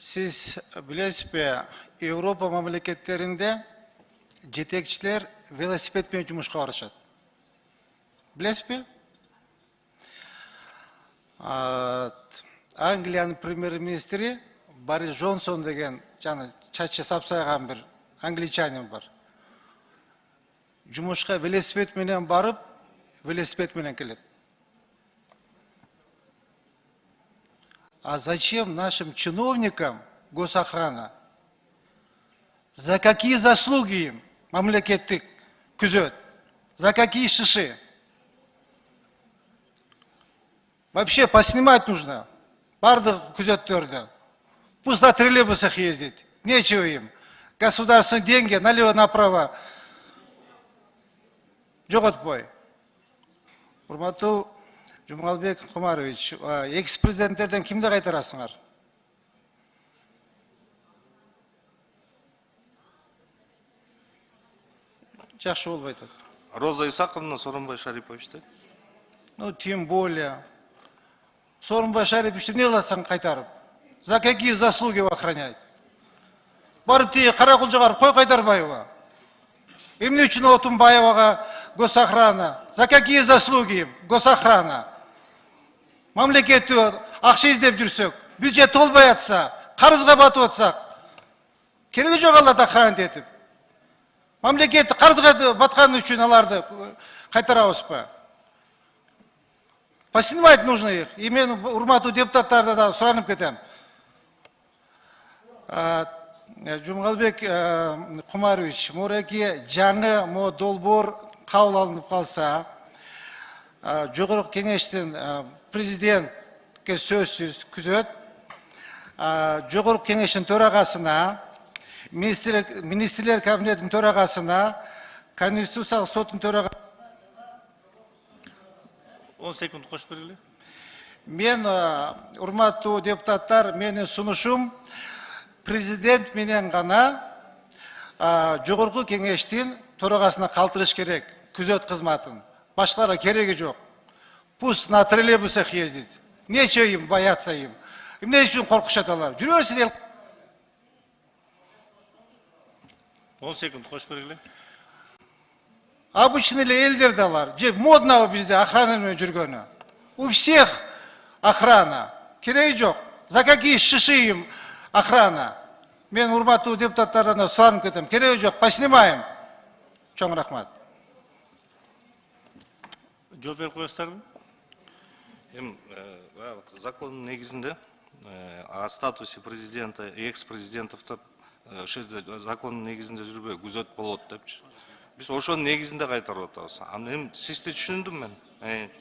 Siz bilesizbe, Avrupa memleketlerinde жетекчилер велосипед менен жумушка барышат. Билесизби? Англиянын премьер-министри Борис Джонсон деген жана чачы сапсайган бир англичанин бар. Жумушка велосипед менен барып, велосипед менен келет. А зачем нашим чиновникам госохрана? За какие заслуги им мамлекеттик күзөт? За какие шиши? Вообще поснимать нужно. Бардык күзөттөрдү. Пусть на троллейбусах ездить. Нечего им. Государственные деньги налево-направо. Жоготпой. Урматтуу Жумалбек Кумарович, экс-президенттерден кимди кайтарасыңар? Жакшы болбой атат. Роза Исаковна, Сооронбай Шариповичти. Ну, тем более. Сооронбай Шариповичти не кыласың кайтарып? За какие заслуги его охранять? Барып тиги Каракул жыгарып кой Кайдарбаева. Эмне үчүн Отунбаевага госохрана? За какие заслуги им госохрана? Мамлекетти акча издеп жүрсөк, бюджет толбой атса, карызга батып атсак, кереги жок алат охранать этип. Мамлекетти карызга баткан үчүн аларды кайтарабызбы? Поснимать нужно их. И мен урматтуу депутаттарды да суранып кетем. Жумалбек Кумарович, мураки жаңы мо долбоор кабыл алынып калса, жогорку кеңештин президентке сөзсүз күзөт, жогорку кеңештин төрагасына, министрлер кабинетинин төрагасына, Конституциялык соттун төрагасына 10 секунд кош бергиле. Мен, урматтуу депутаттар, менин сунушум президент менен гана жогорку кеңештин төрагасына калтырыш керек күзөт кызматын. Башкаларга кереги жок. Пусть на троллейбусах ездит. Нечего им бояться им. Эмне үчүн коркушат алар? Жүрө берсин эл. 10 секунд кош бергиле. Обычный элдер да алар. Же модно бизде охрана менен жүргөнү. У всех охрана. Кереги жок. За какие шиши им охрана? Мен урматтуу депутаттардан суранып кетем. Кереги жок. Поснимаем. Чоң рахмат. Жооп берип коесуздарбы? Закондун негизинде о статусе президента и экс-президентовду закондун негизинде жүрбөй күзөт болот депчи. Биз ошонун негизинде кайтарып атабыз. Аны эми сизди түшүндүм мен.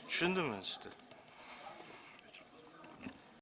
Түшүндүм мен сизди.